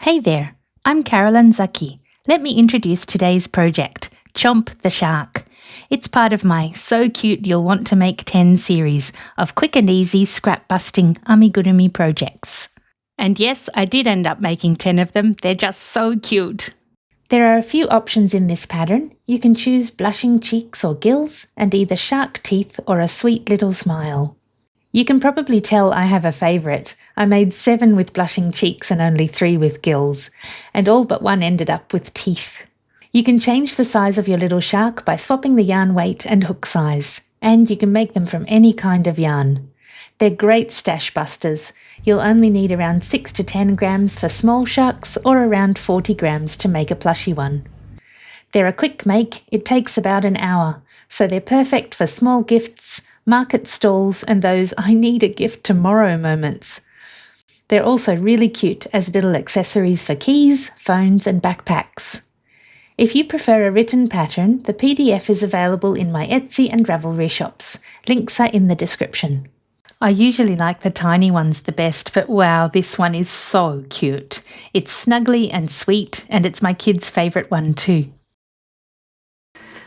Hey there, I'm Carolyn Zucky. Let me introduce today's project, Chomp the Shark. It's part of my So Cute You'll Want to Make 10 series of quick and easy scrap-busting Amigurumi projects. And yes, I did end up making 10 of them. They're just so cute. There are a few options in this pattern. You can choose blushing cheeks or gills, and either shark teeth or a sweet little smile. You can probably tell I have a favourite. I made 7 with blushing cheeks and only 3 with gills, and all but one ended up with teeth. You can change the size of your little shark by swapping the yarn weight and hook size, and you can make them from any kind of yarn. They're great stash busters. You'll only need around 6 to 10 grams for small sharks or around 40 grams to make a plushy one. They're a quick make. It takes about an hour, so they're perfect for small gifts, market stalls, and those I need a gift tomorrow moments. They're also really cute as little accessories for keys, phones, and backpacks. If you prefer a written pattern, the PDF is available in my Etsy and Ravelry shops. Links are in the description. I usually like the tiny ones the best, but wow, this one is so cute. It's snuggly and sweet, and it's my kids' favourite one too.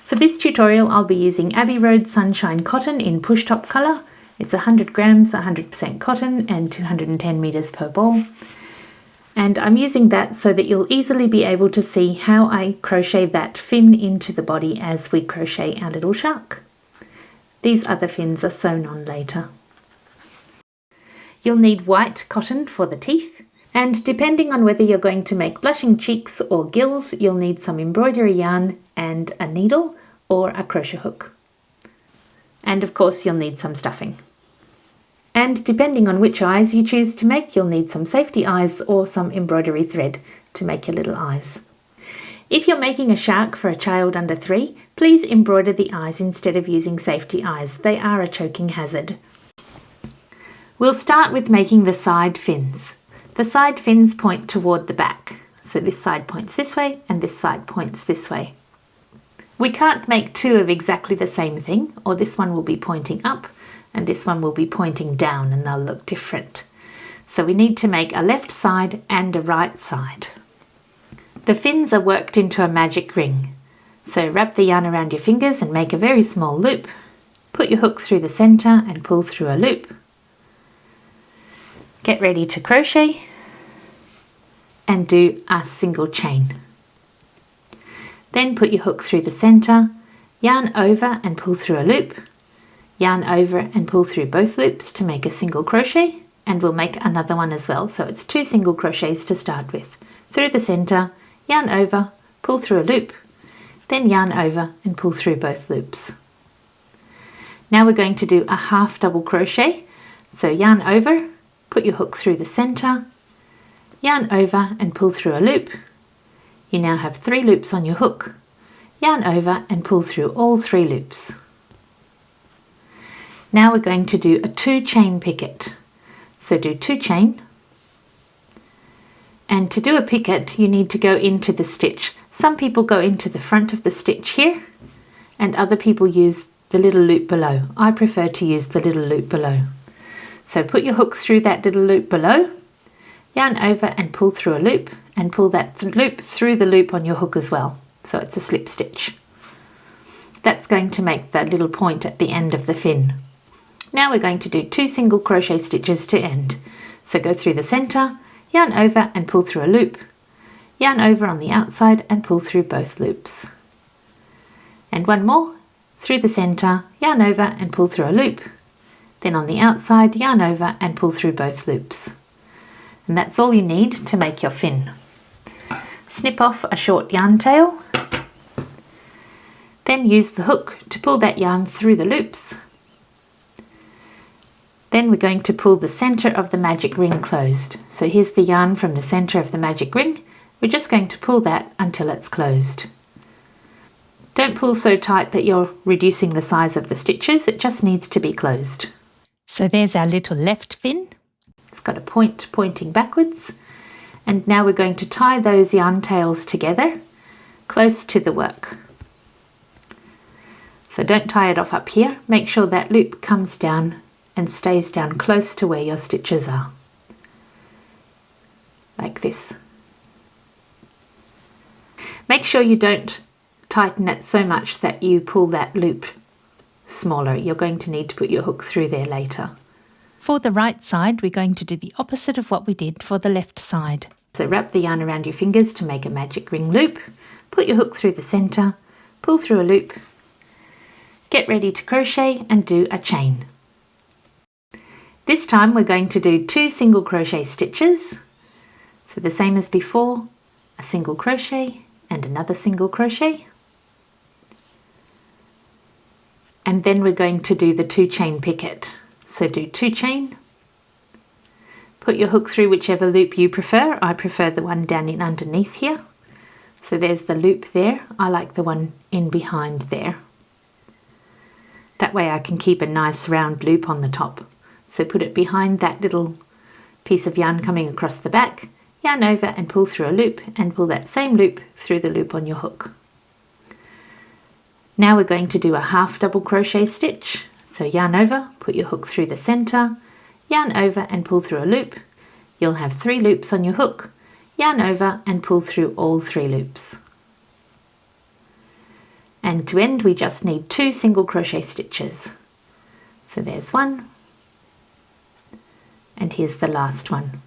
For this tutorial, I'll be using Abbey Road Sunshine Cotton in push top colour. It's 100 grams, 100% cotton, and 210 metres per ball. And I'm using that so that you'll easily be able to see how I crochet that fin into the body as we crochet our little shark. These other fins are sewn on later. You'll need white cotton for the teeth, and depending on whether you're going to make blushing cheeks or gills, you'll need some embroidery yarn and a needle or a crochet hook. And of course you'll need some stuffing. And depending on which eyes you choose to make, you'll need some safety eyes or some embroidery thread to make your little eyes. If you're making a shark for a child under 3, please embroider the eyes instead of using safety eyes. They are a choking hazard. We'll start with making the side fins. The side fins point toward the back. So this side points this way and this side points this way. We can't make 2 of exactly the same thing, or this one will be pointing up and this one will be pointing down and they'll look different. So we need to make a left side and a right side. The fins are worked into a magic ring. So wrap the yarn around your fingers and make a very small loop. Put your hook through the center and pull through a loop. Get ready to crochet and do a single chain. Then put your hook through the center, yarn over and pull through a loop, yarn over and pull through both loops to make a single crochet, and we'll make another one as well, so it's 2 single crochets to start with. Through the center, yarn over, pull through a loop, then yarn over and pull through both loops. Now we're going to do a half double crochet, so yarn over, put your hook through the center, yarn over and pull through a loop. You now have 3 loops on your hook. Yarn over and pull through all 3 loops. Now we're going to do a 2 chain picket. So do 2 chain. And to do a picket, you need to go into the stitch. Some people go into the front of the stitch here, and other people use the little loop below. I prefer to use the little loop below. So put your hook through that little loop below, yarn over and pull through a loop, and pull that loop through the loop on your hook as well. So it's a slip stitch. That's going to make that little point at the end of the fin. Now we're going to do 2 single crochet stitches to end. So go through the center, yarn over and pull through a loop, yarn over on the outside and pull through both loops. And one more, through the center, yarn over and pull through a loop, then on the outside, yarn over and pull through both loops. And that's all you need to make your fin. Snip off a short yarn tail, then use the hook to pull that yarn through the loops. Then we're going to pull the center of the magic ring closed. So here's the yarn from the center of the magic ring. We're just going to pull that until it's closed. Don't pull so tight that you're reducing the size of the stitches, it just needs to be closed. So there's our little left fin. It's got a point pointing backwards. And now we're going to tie those yarn tails together close to the work. So don't tie it off up here. Make sure that loop comes down and stays down close to where your stitches are. Like this. Make sure you don't tighten it so much that you pull that loop smaller. You're going to need to put your hook through there later. For the right side, we're going to do the opposite of what we did for the left side. So wrap the yarn around your fingers to make a magic ring loop. Put your hook through the center, pull through a loop, get ready to crochet and do a chain. This time we're going to do 2 single crochet stitches. So the same as before, a single crochet and another single crochet. And then we're going to do the 2 chain picket. So do 2 chain, put your hook through whichever loop you prefer. I prefer the one down in underneath here. So there's the loop there. I like the one in behind there. That way I can keep a nice round loop on the top. So put it behind that little piece of yarn coming across the back, yarn over and pull through a loop and pull that same loop through the loop on your hook. Now we're going to do a half double crochet stitch. So yarn over, put your hook through the center, yarn over and pull through a loop. You'll have 3 loops on your hook, yarn over and pull through all 3 loops. And to end we just need 2 single crochet stitches. So there's one, and here's the last one.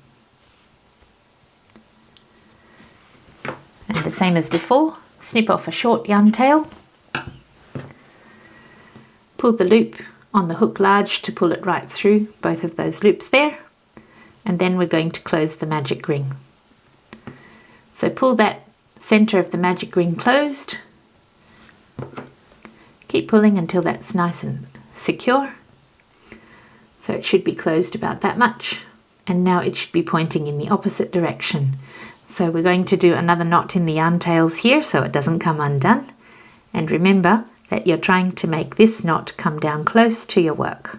And the same as before, snip off a short yarn tail, pull the loop on the hook large to pull it right through both of those loops there, and then we're going to close the magic ring. So pull that center of the magic ring closed, keep pulling until that's nice and secure. So it should be closed about that much, and now it should be pointing in the opposite direction. So we're going to do another knot in the yarn tails here so it doesn't come undone, and remember that you're trying to make this knot come down close to your work.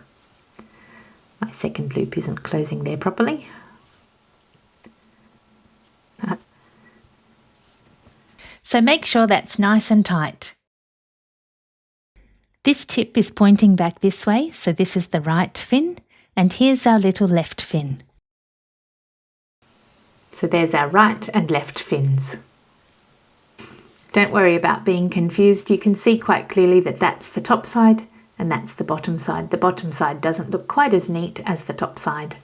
My second loop isn't closing there properly. So make sure that's nice and tight. This tip is pointing back this way, so this is the right fin, and here's our little left fin. So there's our right and left fins. Don't worry about being confused. You can see quite clearly that that's the top side and that's the bottom side. The bottom side doesn't look quite as neat as the top side.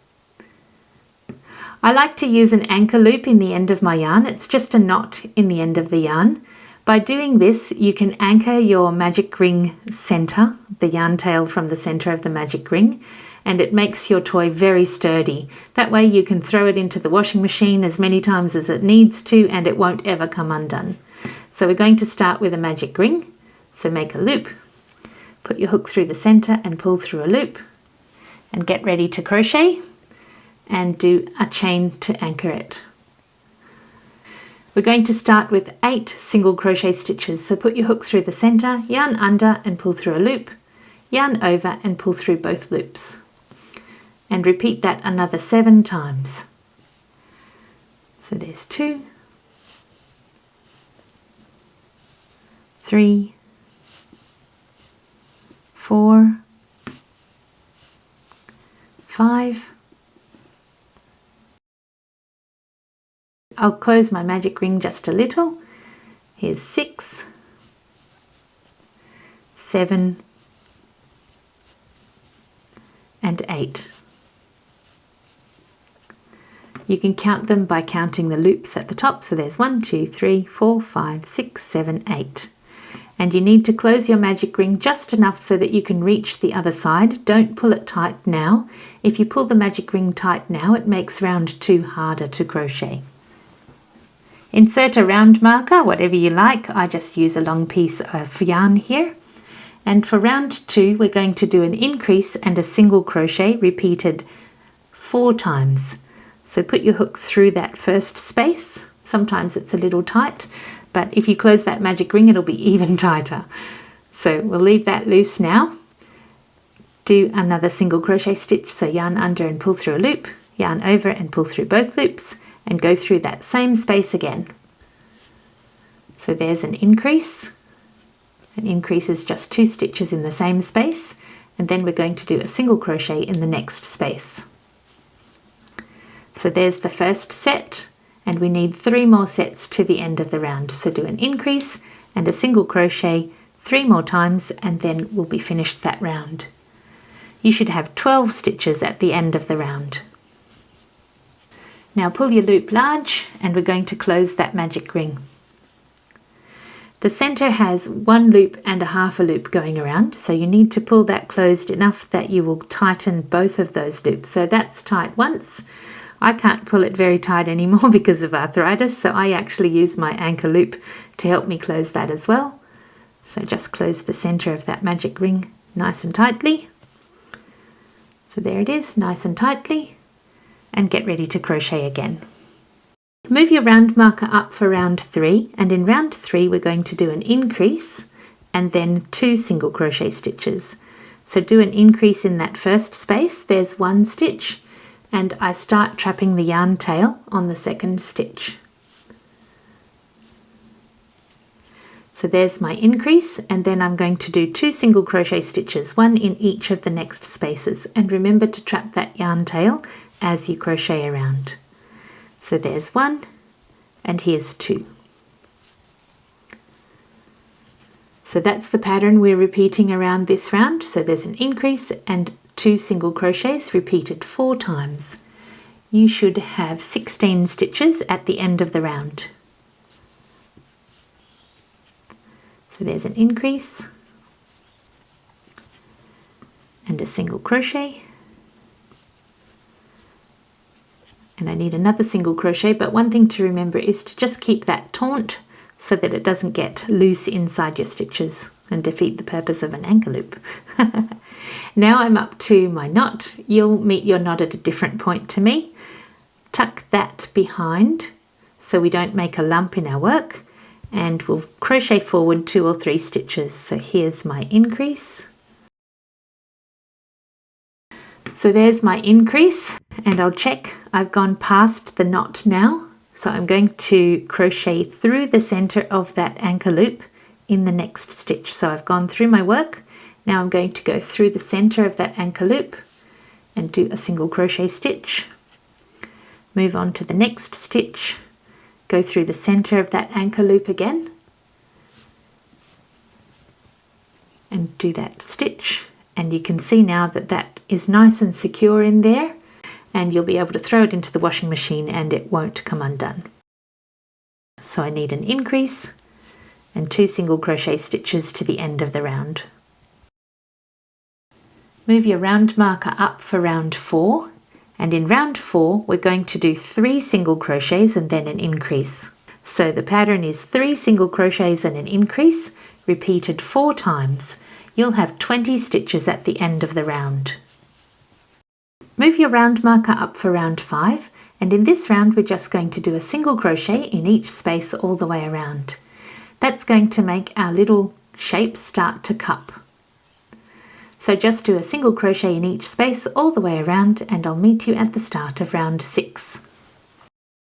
I like to use an anchor loop in the end of my yarn. It's just a knot in the end of the yarn. By doing this, you can anchor your magic ring center, the yarn tail from the center of the magic ring, and it makes your toy very sturdy. That way you can throw it into the washing machine as many times as it needs to and it won't ever come undone. So we're going to start with a magic ring. So make a loop, put your hook through the center and pull through a loop, and get ready to crochet and do a chain to anchor it. We're going to start with 8 single crochet stitches. So put your hook through the center, yarn under and pull through a loop, yarn over and pull through both loops. And repeat that another 7 times. So there's 2, 3, 4, 5. I'll close my magic ring just a little. Here's 6, 7, and 8. You can count them by counting the loops at the top. So there's 1, 2, 3, 4, 5, 6, 7, 8. And you need to close your magic ring just enough so that you can reach the other side. Don't pull it tight now. If you pull the magic ring tight now, it makes round 2 harder to crochet. Insert a round marker, whatever you like. I just use a long piece of yarn here. And for round 2, we're going to do an increase and a single crochet repeated 4 times. So put your hook through that first space. Sometimes it's a little tight, but if you close that magic ring, it'll be even tighter. So we'll leave that loose now. Do another single crochet stitch. So yarn under and pull through a loop, yarn over and pull through both loops, and go through that same space again. So there's an increase. An increase is just 2 stitches in the same space, and then we're going to do a single crochet in the next space. So there's the first set, and we need 3 more sets to the end of the round. So do an increase and a single crochet 3 more times, and then we'll be finished that round. You should have 12 stitches at the end of the round. Now pull your loop large, and we're going to close that magic ring. The center has 1 loop and a half a loop going around, so you need to pull that closed enough that you will tighten both of those loops. So that's tight once. I can't pull it very tight anymore because of arthritis, so I actually use my anchor loop to help me close that as well. So just close the center of that magic ring nice and tightly. So there it is, nice and tightly, and get ready to crochet again. Move your round marker up for round 3, and in round 3 we're going to do an increase and then 2 single crochet stitches. So do an increase in that first space, there's 1 stitch, and I start trapping the yarn tail on the second stitch. So there's my increase, and then I'm going to do 2 single crochet stitches, 1 in each of the next spaces, and remember to trap that yarn tail as you crochet around. So there's 1, and here's 2. So that's the pattern we're repeating around this round. So there's an increase and 2 single crochets repeated 4 times. You should have 16 stitches at the end of the round. So there's an increase and a single crochet, and I need another single crochet, but one thing to remember is to just keep that taut so that it doesn't get loose inside your stitches and defeat the purpose of an anchor loop. Now I'm up to my knot. You'll meet your knot at a different point to me. Tuck that behind so we don't make a lump in our work, and we'll crochet forward 2 or 3 stitches. So here's my increase. So there's my increase, and I'll check I've gone past the knot now. So I'm going to crochet through the center of that anchor loop in the next stitch. So I've gone through my work. Now I'm going to go through the center of that anchor loop and do a single crochet stitch. Move on to the next stitch. Go through the center of that anchor loop again and do that stitch, and you can see now that that is nice and secure in there, and you'll be able to throw it into the washing machine and it won't come undone. So I need an increase and 2 single crochet stitches to the end of the round. Move your round marker up for round 4. And in round 4 we're going to do 3 single crochets and then an increase. So the pattern is 3 single crochets and an increase repeated 4 times. You'll have 20 stitches at the end of the round. Move your round marker up for round 5, and in this round we're just going to do a single crochet in each space all the way around. That's going to make our little shape start to cup. So just do a single crochet in each space all the way around, and I'll meet you at the start of round 6.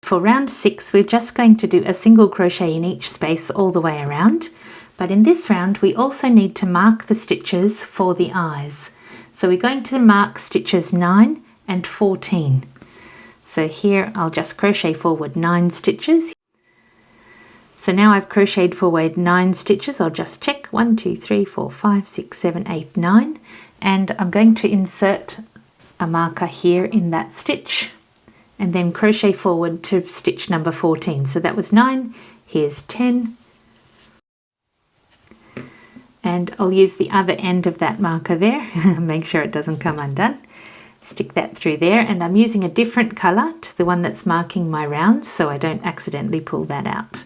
For round 6 we're just going to do a single crochet in each space all the way around, but in this round we also need to mark the stitches for the eyes. So we're going to mark stitches 9 and 14. So here I'll just crochet forward 9 stitches. So now I've crocheted forward 9 stitches. I'll just check 1, 2, 3, 4, 5, 6, 7, 8, 9, and I'm going to insert a marker here in that stitch and then crochet forward to stitch number 14. So that was 9, here's 10, and I'll use the other end of that marker there. Make sure it doesn't come undone. Stick that through there, and I'm using a different colour to the one that's marking my rounds so I don't accidentally pull that out.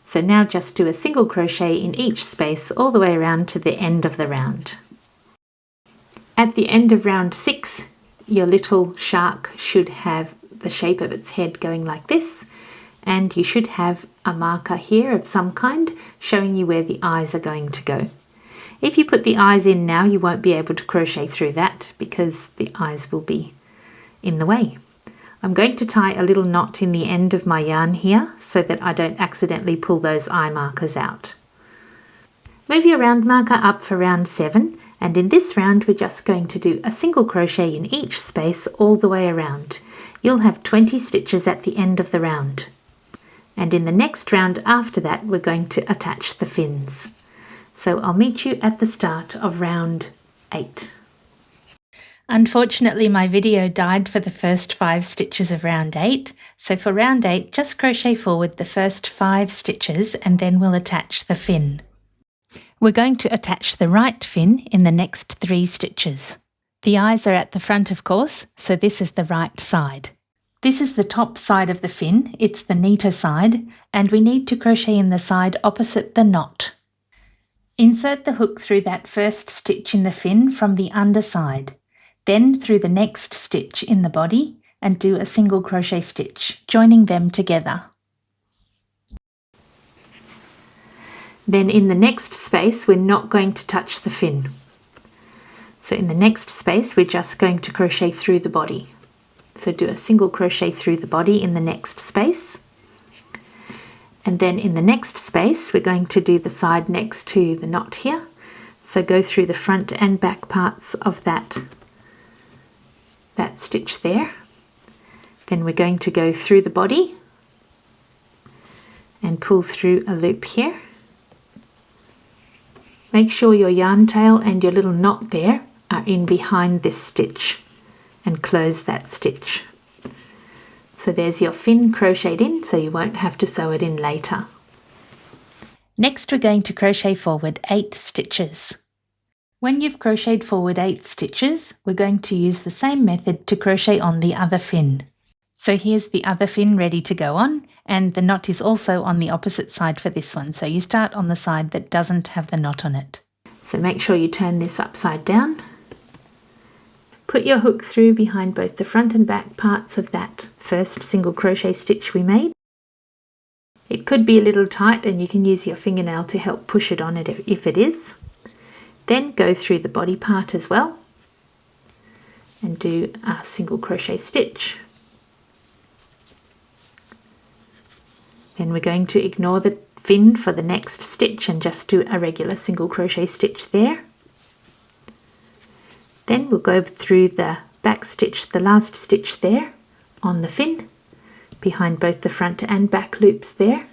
So now just do a single crochet in each space all the way around to the end of the round. At the end of round 6, your little shark should have the shape of its head going like this, and you should have a marker here of some kind showing you where the eyes are going to go. If you put the eyes in now, you won't be able to crochet through that because the eyes will be in the way. I'm going to tie a little knot in the end of my yarn here so that I don't accidentally pull those eye markers out. Move your round marker up for round 7, and in this round we're just going to do a single crochet in each space all the way around. You'll have 20 stitches at the end of the round. And in the next round after that, we're going to attach the fins. So I'll meet you at the start of round 8. Unfortunately, my video died for the first 5 stitches of round 8. So for round 8, just crochet forward the first 5 stitches and then we'll attach the fin. We're going to attach the right fin in the next 3 stitches. The eyes are at the front, of course, so this is the right side. This is the top side of the fin, it's the neater side, and we need to crochet in the side opposite the knot. Insert the hook through that first stitch in the fin from the underside, then through the next stitch in the body and do a single crochet stitch, joining them together. Then in the next space, we're not going to touch the fin. So in the next space, we're just going to crochet through the body. So do a single crochet through the body in the next space. And then in the next space, we're going to do the side next to the knot here. So go through the front and back parts of that stitch there. Then we're going to go through the body and pull through a loop here. Make sure your yarn tail and your little knot there are in behind this stitch and close that stitch. So there's your fin crocheted in, so you won't have to sew it in later. Next, we're going to crochet forward 8 stitches. When you've crocheted forward 8 stitches, we're going to use the same method to crochet on the other fin. So here's the other fin ready to go on, and the knot is also on the opposite side for this one. So you start on the side that doesn't have the knot on it. So make sure you turn this upside down. Put your hook through behind both the front and back parts of that first single crochet stitch we made. It could be a little tight and you can use your fingernail to help push it on it if it is. Then go through the body part as well and do a single crochet stitch. Then we're going to ignore the fin for the next stitch and just do a regular single crochet stitch there. Then we'll go through the back stitch, the last stitch there on the fin, behind both the front and back loops there.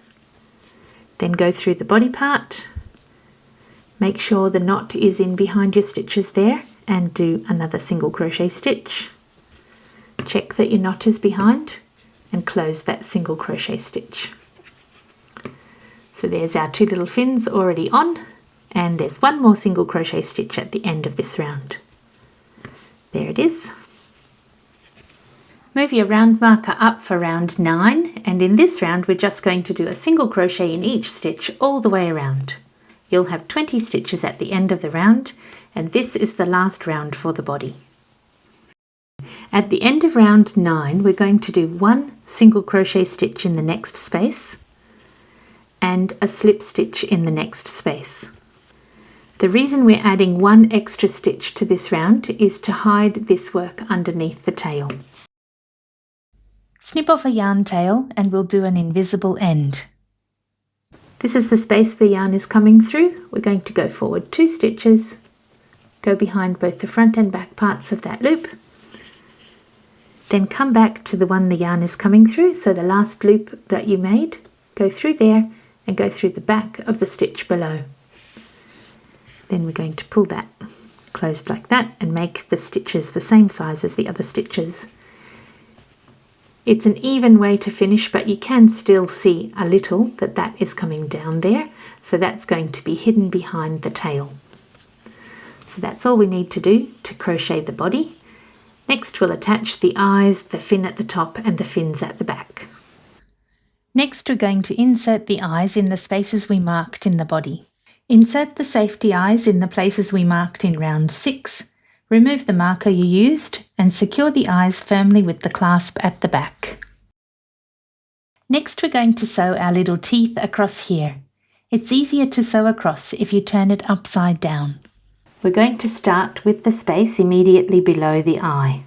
Then go through the body part. Make sure the knot is in behind your stitches there and do another single crochet stitch. Check that your knot is behind and close that single crochet stitch. So there's our 2 little fins already on, and there's 1 more single crochet stitch at the end of this round. There it is. Move your round marker up for round 9, and in this round we're just going to do a single crochet in each stitch all the way around. You'll have 20 stitches at the end of the round, and this is the last round for the body. At the end of round 9, we're going to do 1 single crochet stitch in the next space and a slip stitch in the next space. The reason we're adding 1 extra stitch to this round is to hide this work underneath the tail. Snip off a yarn tail and we'll do an invisible end. This is the space the yarn is coming through. We're going to go forward 2 stitches, go behind both the front and back parts of that loop, then come back to the one the yarn is coming through, so the last loop that you made, go through there and go through the back of the stitch below. Then we're going to pull that closed like that and make the stitches the same size as the other stitches. It's an even way to finish, but you can still see a little that is coming down there, so that's going to be hidden behind the tail. So that's all we need to do to crochet the body. Next we'll attach the eyes, the fin at the top and the fins at the back. Next we're going to insert the eyes in the spaces we marked in the body. Insert the safety eyes in the places we marked in round 6. Remove the marker you used and secure the eyes firmly with the clasp at the back. Next we're going to sew our little teeth across here. It's easier to sew across if you turn it upside down. We're going to start with the space immediately below the eye.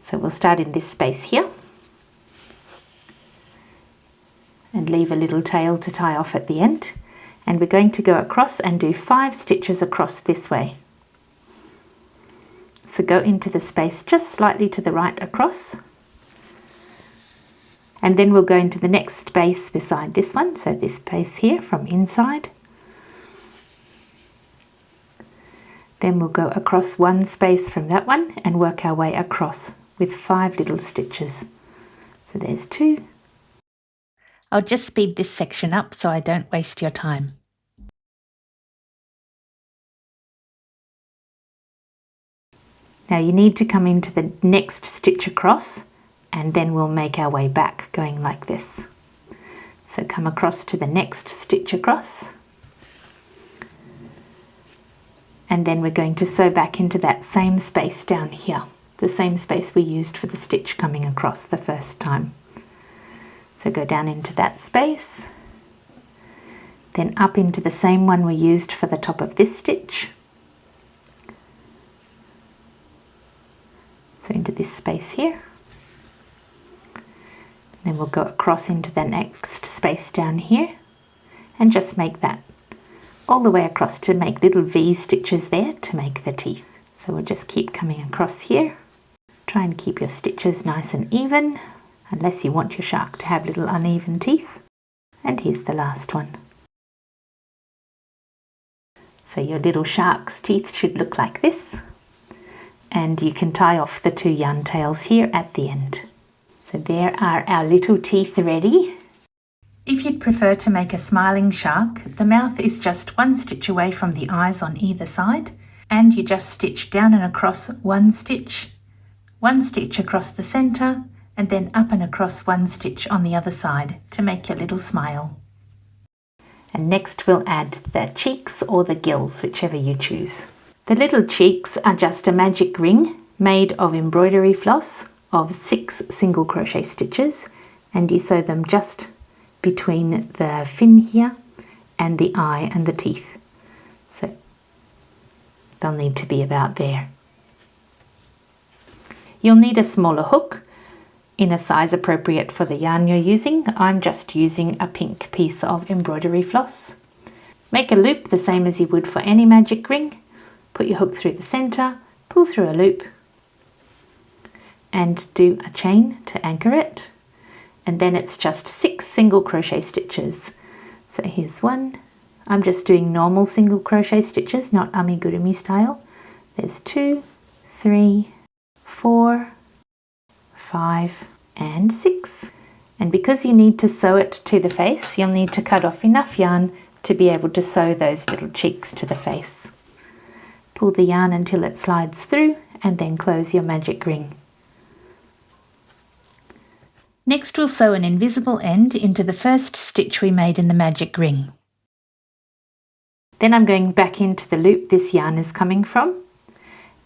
So we'll start in this space here and leave a little tail to tie off at the end. And we're going to go across and do 5 stitches across this way. So go into the space just slightly to the right across, and then we'll go into the next space beside this one, so this space here from inside. Then we'll go across one space from that one and work our way across with 5 little stitches. So there's 2. I'll just speed this section up so I don't waste your time. Now you need to come into the next stitch across, and then we'll make our way back going like this. So come across to the next stitch across, and then we're going to sew back into that same space down here, the same space we used for the stitch coming across the first time. So go down into that space, then up into the same one we used for the top of this stitch. So into this space here. Then we'll go across into the next space down here and just make that all the way across to make little V stitches there to make the teeth. So we'll just keep coming across here. Try and keep your stitches nice and even, unless you want your shark to have little uneven teeth. And here's the last one. So your little shark's teeth should look like this. And you can tie off the 2 yarn tails here at the end. So there are our little teeth ready. If you'd prefer to make a smiling shark, the mouth is just 1 stitch away from the eyes on either side, and you just stitch down and across 1 stitch across the centre, and then up and across 1 stitch on the other side to make your little smile. And next we'll add the cheeks or the gills, whichever you choose. The little cheeks are just a magic ring made of embroidery floss of 6 single crochet stitches, and you sew them just between the fin here and the eye and the teeth. So they'll need to be about there. You'll need a smaller hook in a size appropriate for the yarn you're using. I'm just using a pink piece of embroidery floss. Make a loop the same as you would for any magic ring. Put your hook through the center, pull through a loop, and do a chain to anchor it. And then it's just 6 single crochet stitches. So here's 1. I'm just doing normal single crochet stitches, not amigurumi style. There's 2, 3, 4, 5, and 6. And because you need to sew it to the face, you'll need to cut off enough yarn to be able to sew those little cheeks to the face. Pull the yarn until it slides through, and then close your magic ring. Next we'll sew an invisible end into the first stitch we made in the magic ring. Then I'm going back into the loop this yarn is coming from,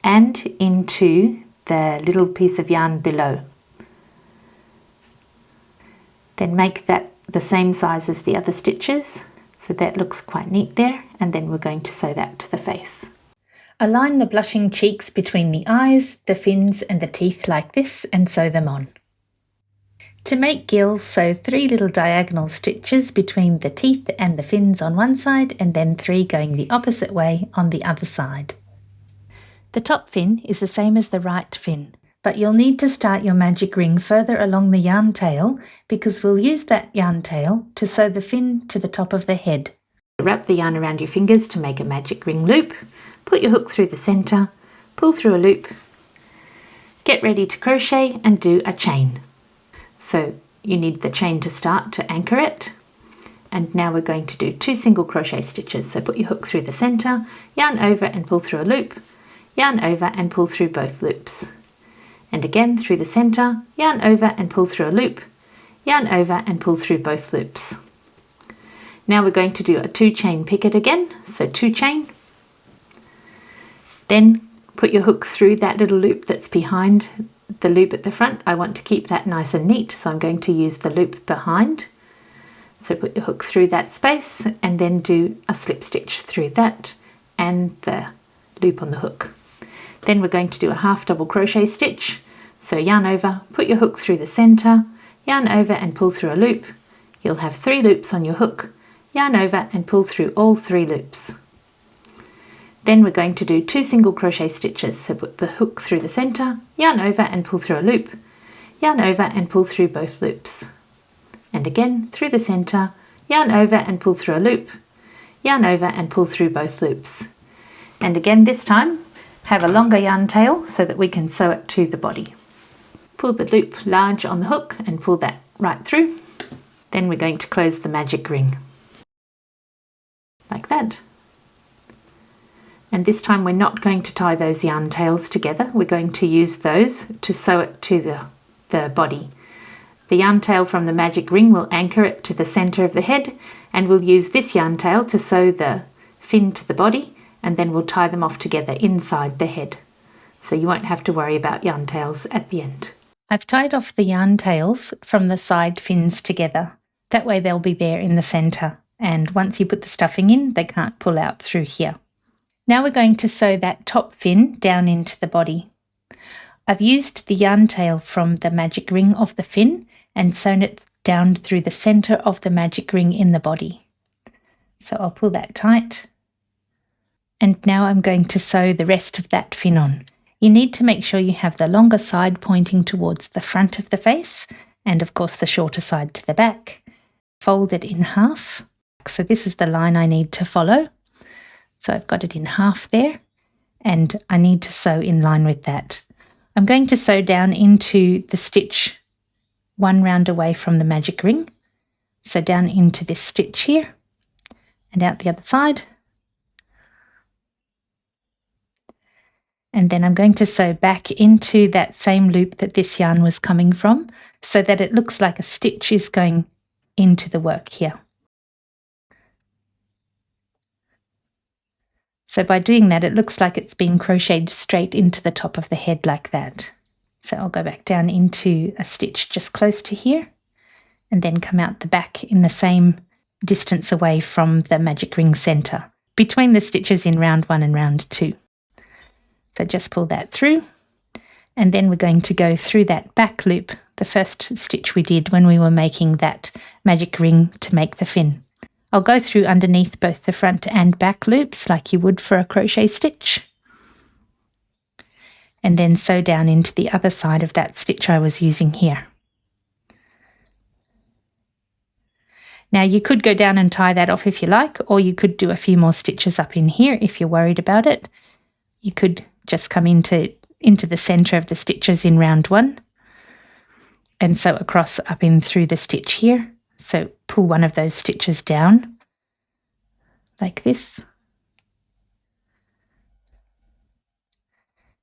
and into the little piece of yarn below. Then make that the same size as the other stitches, so that looks quite neat there, and then we're going to sew that to the face. Align the blushing cheeks between the eyes, the fins and the teeth like this and sew them on. To make gills, sew 3 little diagonal stitches between the teeth and the fins on one side, and then 3 going the opposite way on the other side. The top fin is the same as the right fin, but you'll need to start your magic ring further along the yarn tail because we'll use that yarn tail to sew the fin to the top of the head. Wrap the yarn around your fingers to make a magic ring loop. Put your hook through the center, pull through a loop, get ready to crochet and do a chain. So you need the chain to start to anchor it, and now we're going to do 2 single crochet stitches. So put your hook through the center, yarn over and pull through a loop, yarn over and pull through both loops, and again through the center, yarn over and pull through a loop, yarn over and pull through both loops. Now we're going to do a 2 chain picket again, so 2 chain. Then put your hook through that little loop that's behind the loop at the front. I want to keep that nice and neat, so I'm going to use the loop behind. So put your hook through that space and then do a slip stitch through that and the loop on the hook. Then we're going to do a half double crochet stitch. So yarn over, put your hook through the center, yarn over and pull through a loop. You'll have 3 loops on your hook, yarn over and pull through all 3 loops. Then we're going to do 2 single crochet stitches. So put the hook through the center, yarn over and pull through a loop, yarn over and pull through both loops. And again through the center, yarn over and pull through a loop, yarn over and pull through both loops. And again this time, have a longer yarn tail so that we can sew it to the body. Pull the loop large on the hook and pull that right through. Then we're going to close the magic ring. Like that. And this time we're not going to tie those yarn tails together. We're going to use those to sew it to the body. The yarn tail from the magic ring will anchor it to the center of the head, and we'll use this yarn tail to sew the fin to the body, and then we'll tie them off together inside the head. So you won't have to worry about yarn tails at the end. I've tied off the yarn tails from the side fins together. That way they'll be there in the center, and once you put the stuffing in, they can't pull out through here. Now we're going to sew that top fin down into the body. I've used the yarn tail from the magic ring of the fin and sewn it down through the center of the magic ring in the body. So I'll pull that tight. And now I'm going to sew the rest of that fin on. You need to make sure you have the longer side pointing towards the front of the face, and of course the shorter side to the back. Fold it in half. So this is the line I need to follow. So I've got it in half there, and I need to sew in line with that. I'm going to sew down into the stitch one round away from the magic ring. So down into this stitch here, and out the other side. And then I'm going to sew back into that same loop that this yarn was coming from, so that it looks like a stitch is going into the work here. So by doing that, it looks like it's been crocheted straight into the top of the head like that. So I'll go back down into a stitch just close to here, and then come out the back in the same distance away from the magic ring center, between the stitches in round 1 and round 2. So just pull that through, and then we're going to go through that back loop, the first stitch we did when we were making that magic ring to make the fin. I'll go through underneath both the front and back loops like you would for a crochet stitch, and then sew down into the other side of that stitch I was using here. Now you could go down and tie that off if you like, or you could do a few more stitches up in here if you're worried about it. You could just come into the center of the stitches in round 1 and sew across up in through the stitch here. So pull one of those stitches down like this,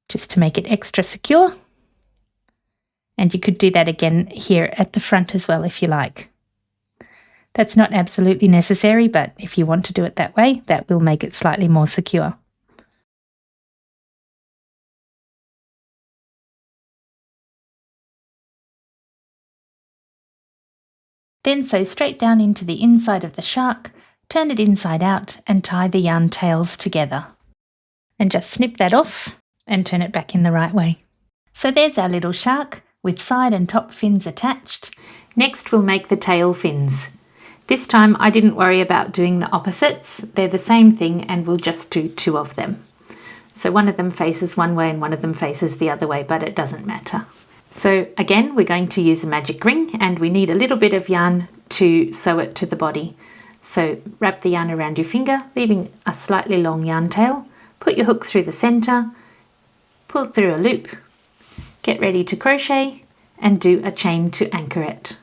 just to make it extra secure. And you could do that again here at the front as well if you like. That's not absolutely necessary, but if you want to do it that way, that will make it slightly more secure. Then sew straight down into the inside of the shark, turn it inside out and tie the yarn tails together. And just snip that off and turn it back in the right way. So there's our little shark with side and top fins attached. Next we'll make the tail fins. This time I didn't worry about doing the opposites. They're the same thing, and we'll just do 2 of them. So one of them faces one way and one of them faces the other way, but it doesn't matter. So again, we're going to use a magic ring, and we need a little bit of yarn to sew it to the body. So wrap the yarn around your finger, leaving a slightly long yarn tail. Put your hook through the center, pull through a loop, get ready to crochet, and do a chain to anchor it.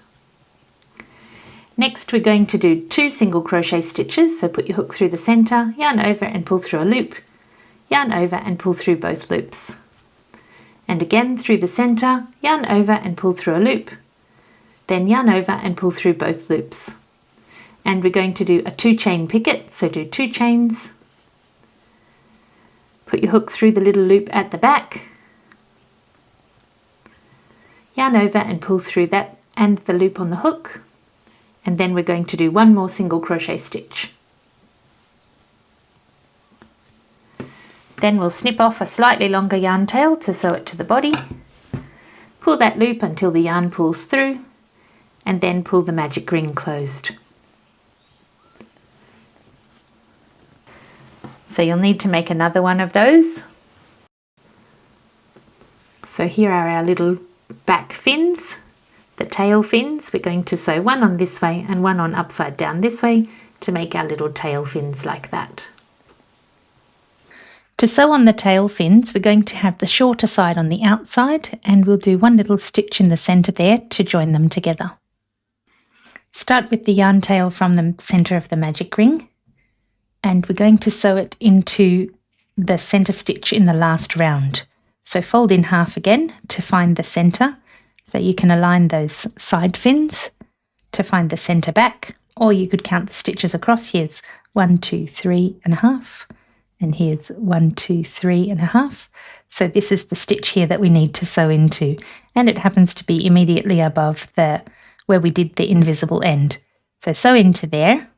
Next, we're going to do 2 single crochet stitches. So put your hook through the center, yarn over and pull through a loop, yarn over and pull through both loops. And again through the center, yarn over and pull through a loop, then yarn over and pull through both loops. And we're going to do a 2 chain picket, so do 2 chains. Put your hook through the little loop at the back, yarn over and pull through that and the loop on the hook, and then we're going to do 1 more single crochet stitch. Then we'll snip off a slightly longer yarn tail to sew it to the body, pull that loop until the yarn pulls through, and then pull the magic ring closed. So you'll need to make another one of those. So here are our little back fins, the tail fins. We're going to sew one on this way and one on upside down this way to make our little tail fins like that. To sew on the tail fins, we're going to have the shorter side on the outside, and we'll do one little stitch in the centre there to join them together. Start with the yarn tail from the centre of the magic ring, and we're going to sew it into the centre stitch in the last round. So fold in half again to find the centre. So you can align those side fins to find the centre back, or you could count the stitches across. Here's 1, 2, 3 and a half, and here's 1, 2, 3 and a half. So this is the stitch here that we need to sew into, and it happens to be immediately above where we did the invisible end. So sew into there,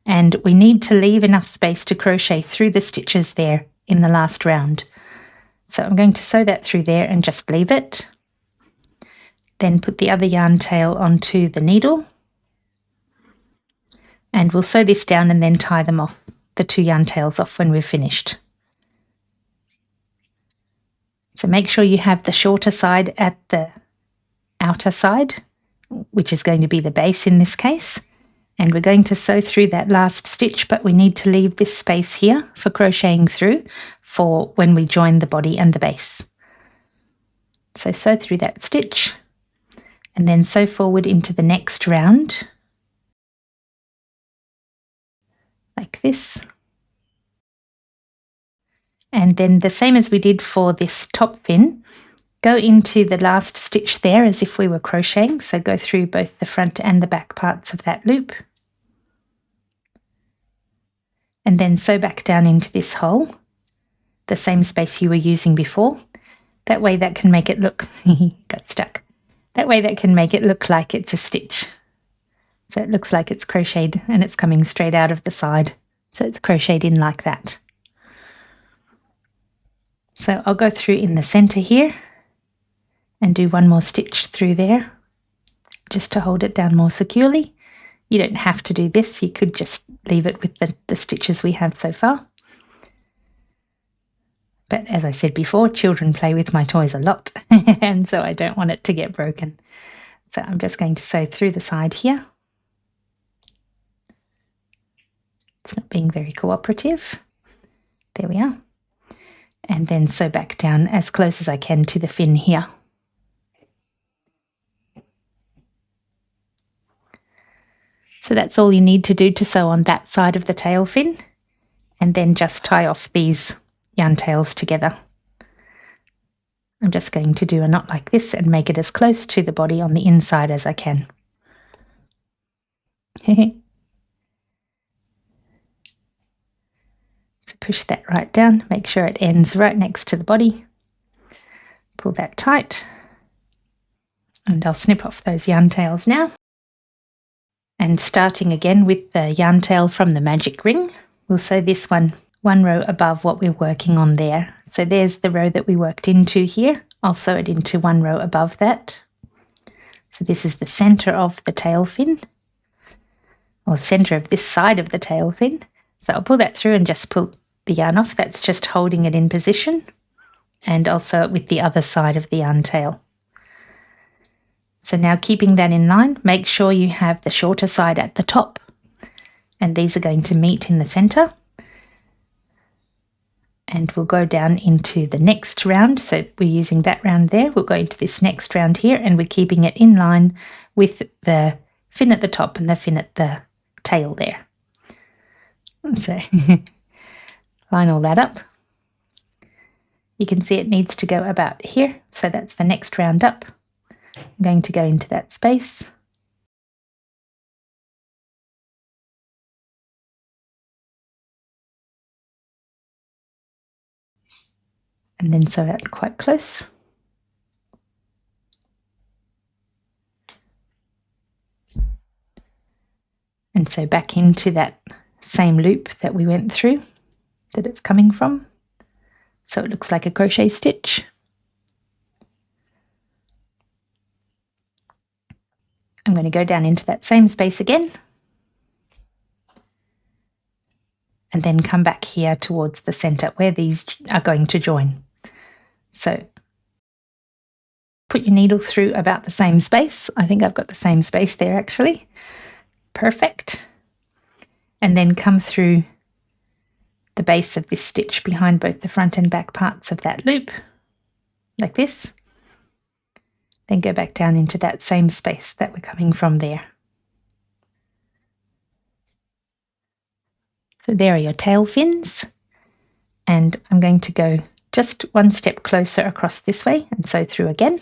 and we need to leave enough space to crochet through the stitches there in the last round. So I'm going to sew that through there and just leave it. Then put the other yarn tail onto the needle, and we'll sew this down and then tie them off, the 2 yarn tails off when we've finished. So make sure you have the shorter side at the outer side, which is going to be the base in this case. And we're going to sew through that last stitch, but we need to leave this space here for crocheting through for when we join the body and the base. So sew through that stitch and then sew forward into the next round like this. And then the same as we did for this top fin, go into the last stitch there as if we were crocheting. So go through both the front and the back parts of that loop. And then sew back down into this hole, the same space you were using before. That way that can make it look, got stuck. That way that can make it look like it's a stitch. So it looks like it's crocheted and it's coming straight out of the side. So it's crocheted in like that. So I'll go through in the center here and do one more stitch through there just to hold it down more securely. You don't have to do this, you could just leave it with the stitches we have so far. But as I said before, children play with my toys a lot, and so I don't want it to get broken. So I'm just going to sew through the side here. It's not being very cooperative. There we are. And then sew back down as close as I can to the fin here. So that's all you need to do to sew on that side of the tail fin, and then just tie off these yarn tails together. I'm just going to do a knot like this and make it as close to the body on the inside as I can. So push that right down, make sure it ends right next to the body. Pull that tight, and I'll snip off those yarn tails now. And starting again with the yarn tail from the magic ring, we'll sew this one row above what we're working on there. So there's the row that we worked into here. I'll sew it into one row above that. So this is the center of the tail fin, or center of this side of the tail fin. So I'll pull that through and just pull the yarn off. That's just holding it in position. And I'll sew it with the other side of the yarn tail. So now keeping that in line, make sure you have the shorter side at the top, and these are going to meet in the center. And we'll go down into the next round. So we're using that round there. We'll go into this next round here, and we're keeping it in line with the fin at the top and the fin at the tail there. So line all that up. You can see it needs to go about here. So that's the next round up. I'm going to go into that space. And then sew out quite close. And sew back into that same loop that we went through, that it's coming from. So it looks like a crochet stitch. I'm going to go down into that same space again and then come back here towards the center where these are going to join. So put your needle through about the same space. I think I've got the same space there actually. Perfect. And then come through the base of this stitch behind both the front and back parts of that loop, like this. Then go back down into that same space that we're coming from there. So there are your tail fins, and I'm going to go just one step closer across this way and sew through again,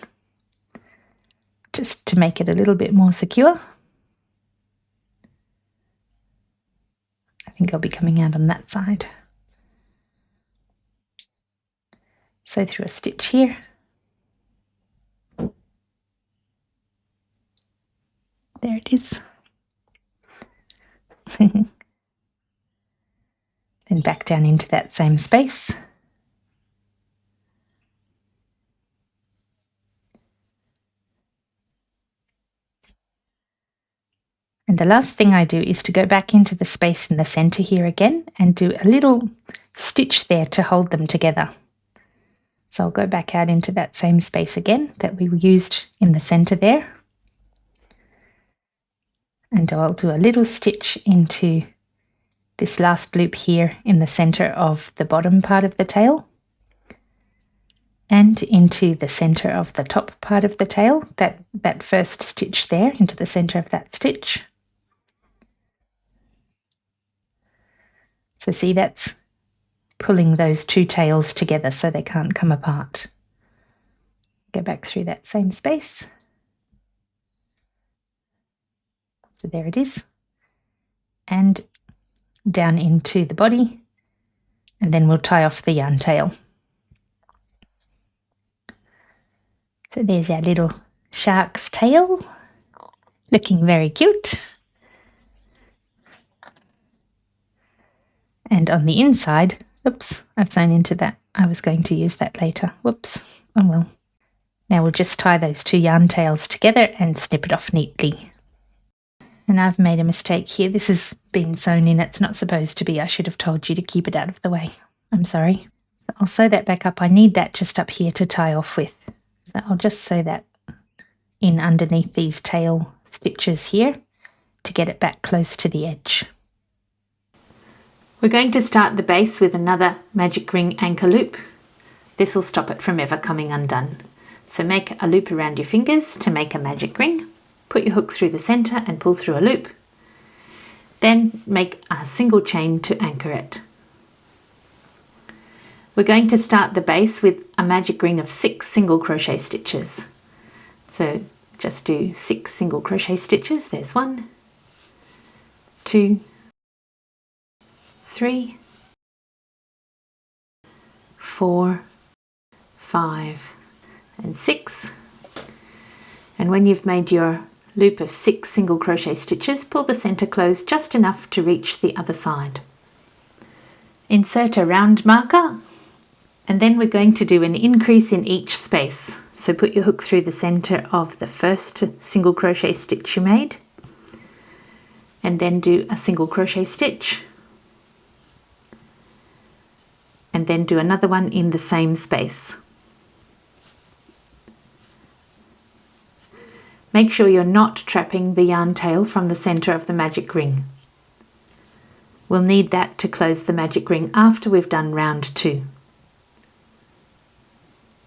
just to make it a little bit more secure. I think I'll be coming out on that side. Sew through a stitch here. There it is. Then back down into that same space. And the last thing I do is to go back into the space in the center here again and do a little stitch there to hold them together. So I'll go back out into that same space again that we used in the center there. And I'll do a little stitch into this last loop here in the center of the bottom part of the tail, and into the center of the top part of the tail, that first stitch there into the center of that stitch. So see, that's pulling those two tails together so they can't come apart. Go back through that same space. So there it is. And down into the body, and then we'll tie off the yarn tail. So there's our little shark's tail, looking very cute. And on the inside, oops, I've sewn into that. I was going to use that later. Whoops, oh well. Now we'll just tie those two yarn tails together and snip it off neatly. And I've made a mistake here. This has been sewn in. It's not supposed to be. I should have told you to keep it out of the way. I'm sorry. So I'll sew that back up. I need that just up here to tie off with. So I'll just sew that in underneath these tail stitches here to get it back close to the edge. We're going to start the base with another magic ring anchor loop. This will stop it from ever coming undone. So make a loop around your fingers to make a magic ring. Put your hook through the center and pull through a loop. Then make a single chain to anchor it. We're going to start the base with a magic ring of 6 single crochet stitches. So just do 6 single crochet stitches. There's 1, 2, 3, 4, 5, and 6. And when you've made your loop of 6 single crochet stitches, pull the center close just enough to reach the other side. Insert a round marker, and then we're going to do an increase in each space. So put your hook through the center of the first single crochet stitch you made, and then do a single crochet stitch, and then do another one in the same space. Make sure you're not trapping the yarn tail from the center of the magic ring. We'll need that to close the magic ring after we've done round 2.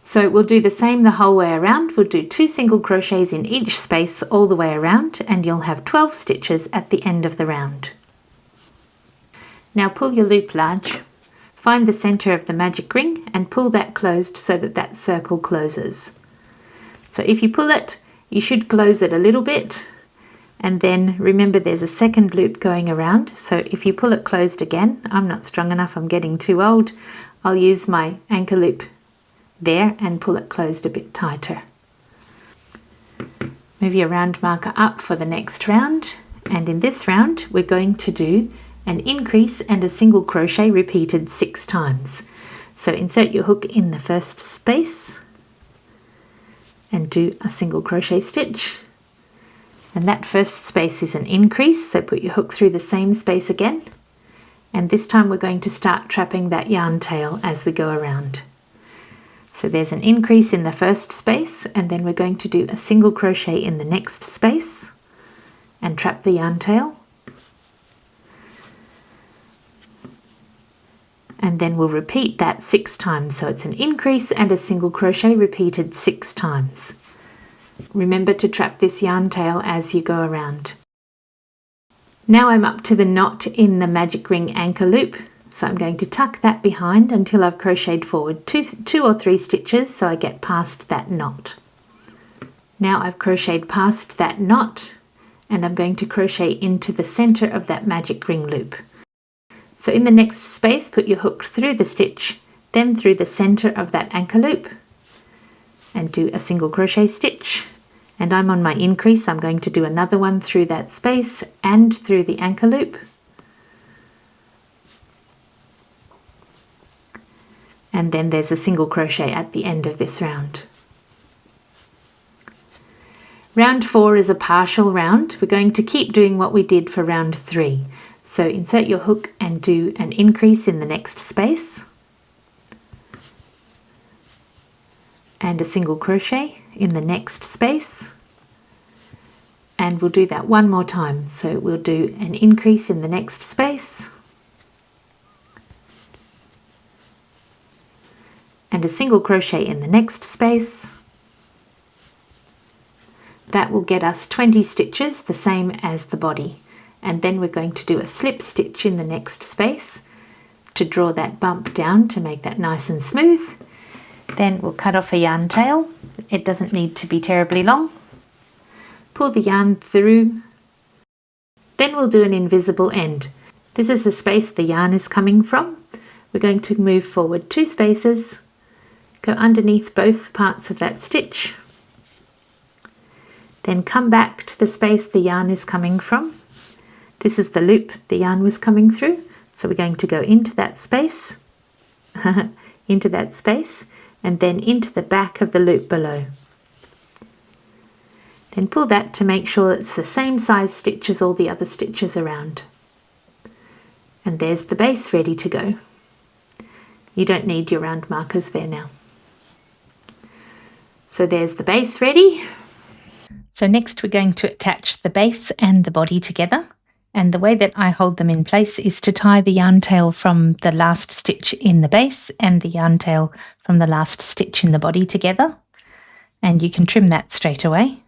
So we'll do the same the whole way around. We'll do 2 single crochets in each space all the way around, and you'll have 12 stitches at the end of the round. Now pull your loop large, find the center of the magic ring and pull that closed so that that circle closes. So if you pull it, you should close it a little bit, and then remember there's a second loop going around. So if you pull it closed again, I'm not strong enough, I'm getting too old, I'll use my anchor loop there and pull it closed a bit tighter. Move your round marker up for the next round, and in this round we're going to do an increase and a single crochet repeated 6 times. So insert your hook in the first space and do a single crochet stitch, and that first space is an increase, so put your hook through the same space again And this time we're going to start trapping that yarn tail as we go around. So there's an increase in the first space, and then we're going to do a single crochet in the next space and trap the yarn tail. And then we'll repeat that 6 times. So it's an increase and a single crochet repeated 6 times. Remember to trap this yarn tail as you go around. Now I'm up to the knot in the magic ring anchor loop. So I'm going to tuck that behind until I've crocheted forward 2 or 3 stitches so I get past that knot. Now I've crocheted past that knot and I'm going to crochet into the center of that magic ring loop. So in the next space, put your hook through the stitch, then through the center of that anchor loop and do a single crochet stitch. And I'm on my increase, I'm going to do another one through that space and through the anchor loop. And then there's a single crochet at the end of this round. Round 4 is a partial round. We're going to keep doing what we did for round 3. So insert your hook and do an increase in the next space and a single crochet in the next space, and we'll do that one more time. So we'll do an increase in the next space and a single crochet in the next space. That will get us 20 stitches, the same as the body. And then we're going to do a slip stitch in the next space to draw that bump down to make that nice and smooth. Then we'll cut off a yarn tail. It doesn't need to be terribly long. Pull the yarn through. Then we'll do an invisible end. This is the space the yarn is coming from. We're going to move forward 2 spaces, go underneath both parts of that stitch, then come back to the space the yarn is coming from. This is the loop the yarn was coming through, so we're going to go into that space, into that space, and then into the back of the loop below. Then pull that to make sure it's the same size stitch as all the other stitches around. And there's the base ready to go. You don't need your round markers there now. So there's the base ready. So next we're going to attach the base and the body together. And the way that I hold them in place is to tie the yarn tail from the last stitch in the base and the yarn tail from the last stitch in the body together. And you can trim that straight away.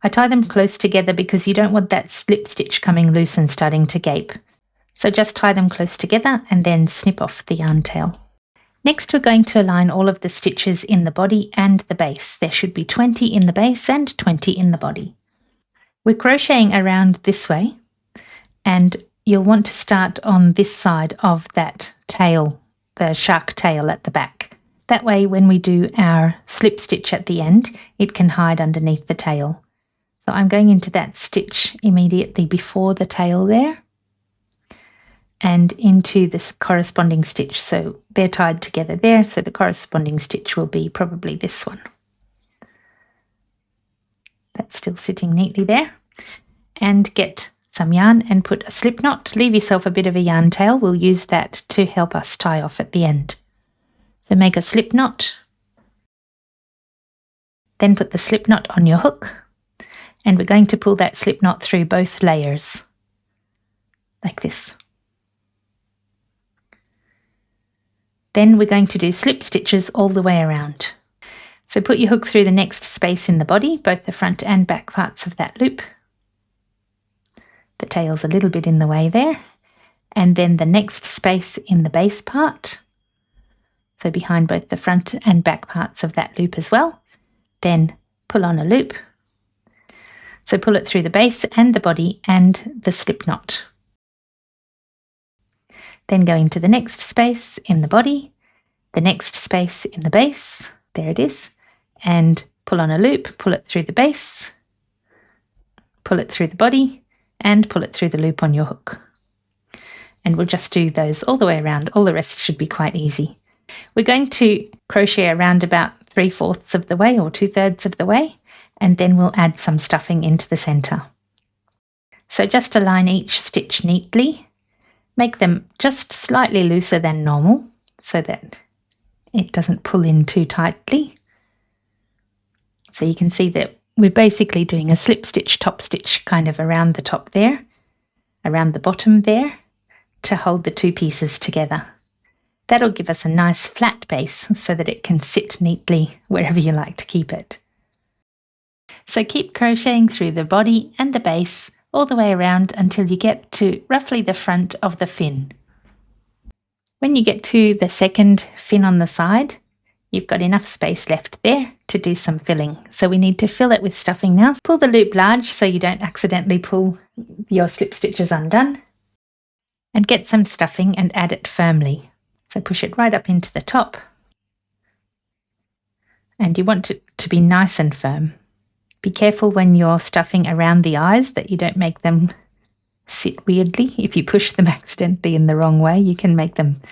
I tie them close together because you don't want that slip stitch coming loose and starting to gape. So just tie them close together and then snip off the yarn tail. Next we're going to align all of the stitches in the body and the base. There should be 20 in the base and 20 in the body. We're crocheting around this way, and you'll want to start on this side of that tail, the shark tail at the back. That way when we do our slip stitch at the end, it can hide underneath the tail. So I'm going into that stitch immediately before the tail there and into this corresponding stitch. So they're tied together there, so the corresponding stitch will be probably this one. That's still sitting neatly there. And get some yarn and put a slip knot. Leave yourself a bit of a yarn tail. We'll use that to help us tie off at the end. So make a slip knot. Then put the slip knot on your hook. And we're going to pull that slip knot through both layers, like this. Then we're going to do slip stitches all the way around. So put your hook through the next space in the body, both the front and back parts of that loop. The tail's a little bit in the way there. And then the next space in the base part. So behind both the front and back parts of that loop as well. Then pull on a loop. So pull it through the base and the body and the slip knot. Then go into the next space in the body, the next space in the base, there it is, and pull on a loop, pull it through the base, pull it through the body, and pull it through the loop on your hook. And we'll just do those all the way around. All the rest should be quite easy. We're going to crochet around about 3/4 of the way or 2/3 of the way, and then we'll add some stuffing into the center. So just align each stitch neatly. Make them just slightly looser than normal so that it doesn't pull in too tightly. So you can see that we're basically doing a slip stitch, top stitch kind of around the top there, around the bottom there, to hold the two pieces together. That'll give us a nice flat base so that it can sit neatly wherever you like to keep it. So keep crocheting through the body and the base all the way around until you get to roughly the front of the fin. When you get to the second fin on the side, you've got enough space left there to do some filling. So we need to fill it with stuffing now. Pull the loop large so you don't accidentally pull your slip stitches undone. And get some stuffing and add it firmly. So push it right up into the top. And you want it to be nice and firm. Be careful when you're stuffing around the eyes that you don't make them sit weirdly. If you push them accidentally in the wrong way, you can make them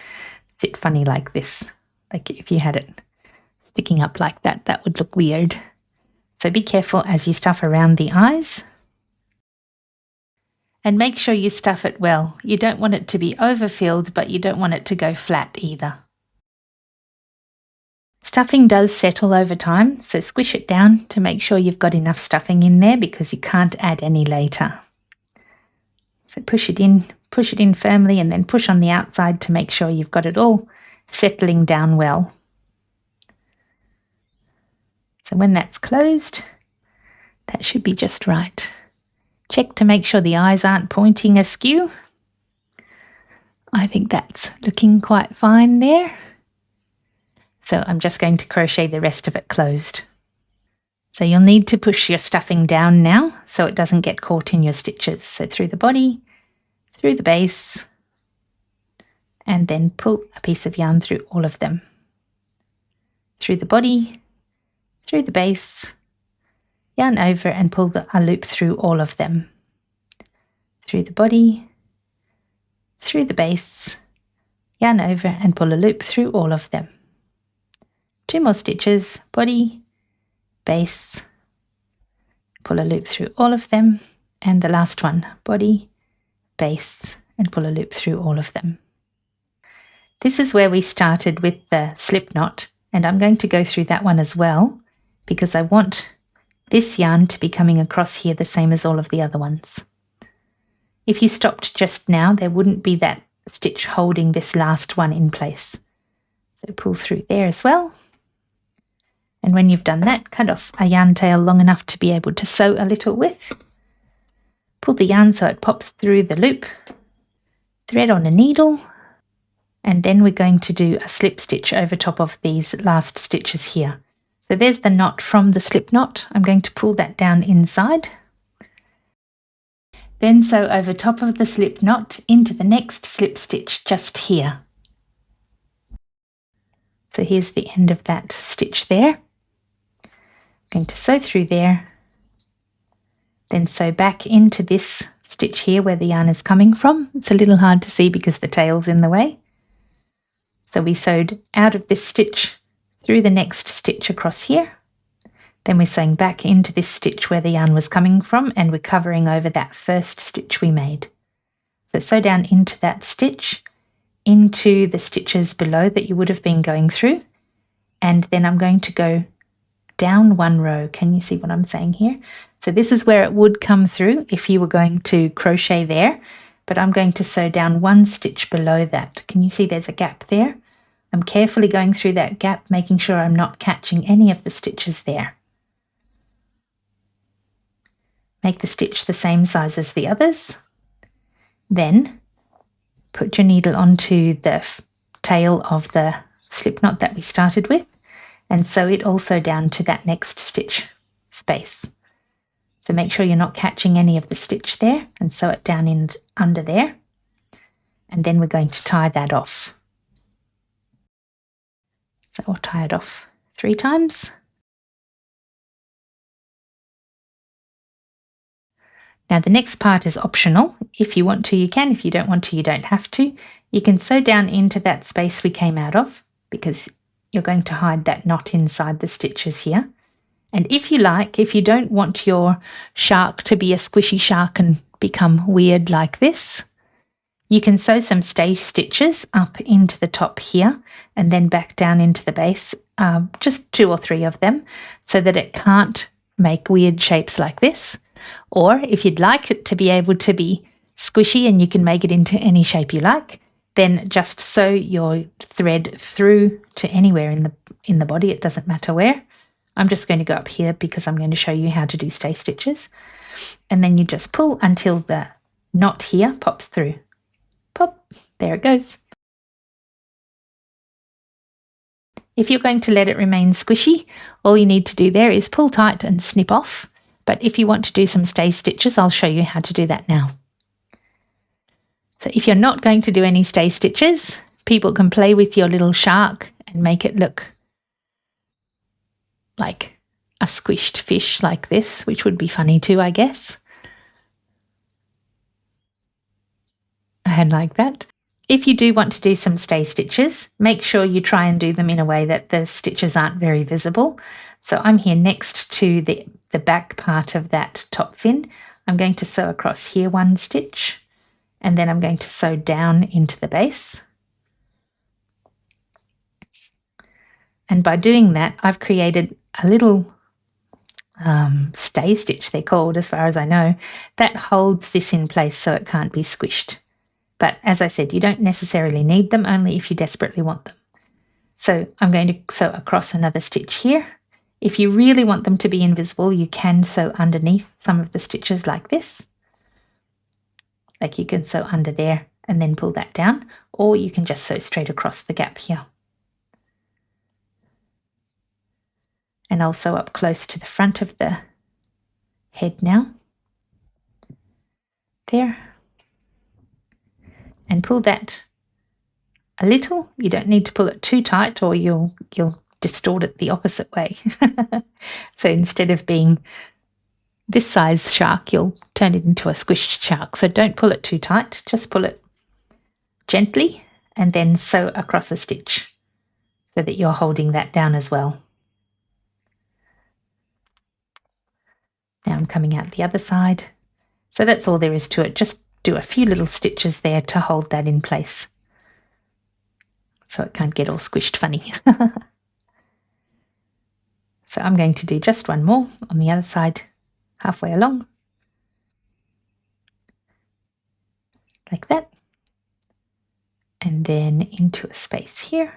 sit funny like this. Like if you had it sticking up like that, that would look weird. So be careful as you stuff around the eyes. And make sure you stuff it well. You don't want it to be overfilled, but you don't want it to go flat either. Stuffing does settle over time, so squish it down to make sure you've got enough stuffing in there because you can't add any later. So push it in firmly and then push on the outside to make sure you've got it all settling down well. So when that's closed, that should be just right. Check to make sure the eyes aren't pointing askew. I think that's looking quite fine there. So I'm just going to crochet the rest of it closed. So you'll need to push your stuffing down now so it doesn't get caught in your stitches. So through the body, through the base, and then pull a piece of yarn through all of them. Through the body, through the base, yarn over and pull a loop through all of them. Through the body, through the base, yarn over and pull a loop through all of them. 2 more stitches, body, base, pull a loop through all of them, and the last one, body, base, and pull a loop through all of them. This is where we started with the slip knot, and I'm going to go through that one as well because I want this yarn to be coming across here the same as all of the other ones. If you stopped just now, there wouldn't be that stitch holding this last one in place. So pull through there as well. And when you've done that, cut off a yarn tail long enough to be able to sew a little with. Pull the yarn so it pops through the loop. Thread on a needle. And then we're going to do a slip stitch over top of these last stitches here. So there's the knot from the slip knot. I'm going to pull that down inside. Then sew over top of the slip knot into the next slip stitch just here. So here's the end of that stitch there. I'm going to sew through there, then sew back into this stitch here where the yarn is coming from. It's a little hard to see because the tail's in the way. So we sewed out of this stitch through the next stitch across here. Then we're sewing back into this stitch where the yarn was coming from, and we're covering over that first stitch we made. So sew down into that stitch, into the stitches below that you would have been going through, and then I'm going to go down 1 row. Can you see what I'm saying here? So this is where it would come through if you were going to crochet there, but I'm going to sew down 1 stitch below that. Can you see there's a gap there? I'm carefully going through that gap, making sure I'm not catching any of the stitches there. Make the stitch the same size as the others. Then put your needle onto the tail of the slip knot that we started with and sew it also down to that next stitch space. So make sure you're not catching any of the stitch there and sew it down in under there. And then we're going to tie that off. So I'll tie it off 3 times. Now the next part is optional. If you want to, you can. If you don't want to, you don't have to. You can sew down into that space we came out of because you're going to hide that knot inside the stitches here. And if you like, if you don't want your shark to be a squishy shark and become weird like this, You can sew some stay stitches up into the top here and then back down into the base, just 2 or 3 of them, so that it can't make weird shapes like this. Or if you'd like it to be able to be squishy and you can make it into any shape you like, then just sew your thread through to anywhere in the body. It doesn't matter where. I'm just going to go up here because I'm going to show you how to do stay stitches. And then you just pull until the knot here pops through. Pop, there it goes. If you're going to let it remain squishy, all you need to do there is pull tight and snip off. But if you want to do some stay stitches, I'll show you how to do that now. So if you're not going to do any stay stitches, people can play with your little shark and make it look like a squished fish like this, which would be funny too, I guess. And like that. If you do want to do some stay stitches, make sure you try and do them in a way that the stitches aren't very visible. So I'm here next to the back part of that top fin. I'm going to sew across here 1 stitch, and then I'm going to sew down into the base. And by doing that, I've created a little stay stitch, they're called as far as I know, that holds this in place so it can't be squished. But as I said, you don't necessarily need them, only if you desperately want them. So I'm going to sew across another stitch here. If you really want them to be invisible, you can sew underneath some of the stitches like this. Like you can sew under there and then pull that down, or you can just sew straight across the gap here. And I'll sew up close to the front of the head now. There. And pull that a little. You don't need to pull it too tight or you'll distort it the opposite way. So instead of being this size shark, you'll turn it into a squished shark. So don't pull it too tight, just pull it gently and then sew across a stitch so that you're holding that down as well. Now I'm coming out the other side. So that's all there is to it. Just do a few little stitches there to hold that in place so it can't get all squished funny. So I'm going to do just one more on the other side, halfway along, like that, and then into a space here.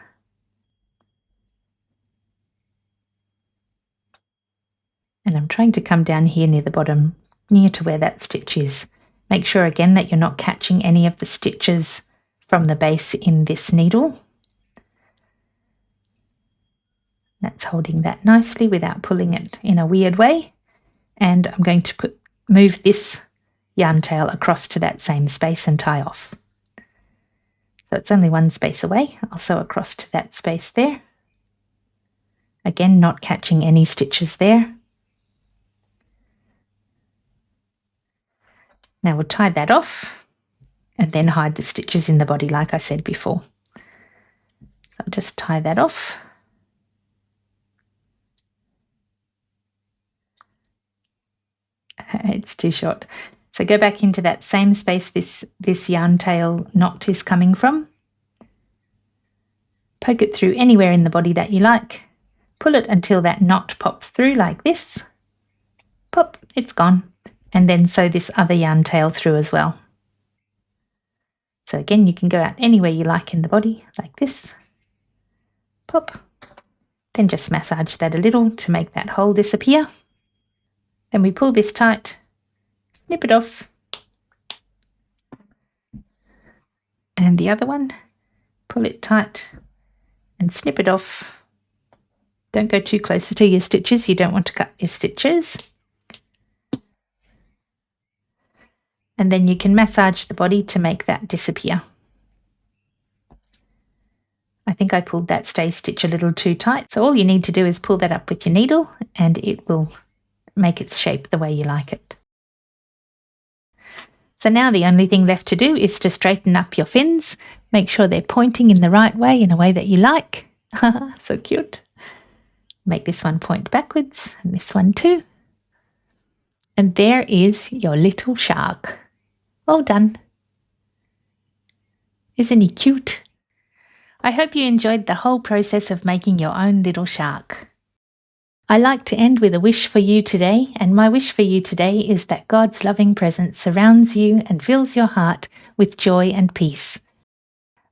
And I'm trying to come down here near the bottom, near to where that stitch is. Make sure again that you're not catching any of the stitches from the base in this needle. That's holding that nicely without pulling it in a weird way. And I'm going to move this yarn tail across to that same space and tie off. So it's only 1 space away. I'll sew across to that space there. Again, not catching any stitches there. Now we'll tie that off and then hide the stitches in the body like I said before. So I'll just tie that off. It's too short. So go back into that same space this yarn tail knot is coming from. Poke it through anywhere in the body that you like. Pull it until that knot pops through like this. Pop, it's gone. And then sew this other yarn tail through as well. So again, you can go out anywhere you like in the body, like this. Pop. Then just massage that a little to make that hole disappear. Then we pull this tight, snip it off. And the other one, pull it tight and snip it off. Don't go too close to your stitches, you don't want to cut your stitches. And then you can massage the body to make that disappear. I think I pulled that stay stitch a little too tight, so all you need to do is pull that up with your needle and it will make its shape the way you like it. So now the only thing left to do is to straighten up your fins, make sure they're pointing in the right way, in a way that you like. So cute. Make this one point backwards and this one too. And there is your little shark. All done. Isn't he cute? I hope you enjoyed the whole process of making your own little shark. I like to end with a wish for you today, and my wish for you today is that God's loving presence surrounds you and fills your heart with joy and peace.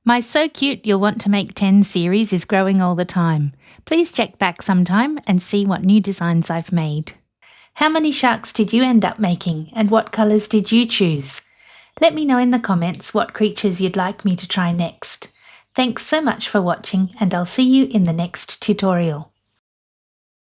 My So Cute You'll Want to Make 10 series is growing all the time. Please check back sometime and see what new designs I've made. How many sharks did you end up making, and what colours did you choose? Let me know in the comments what creatures you'd like me to try next. Thanks so much for watching, and I'll see you in the next tutorial.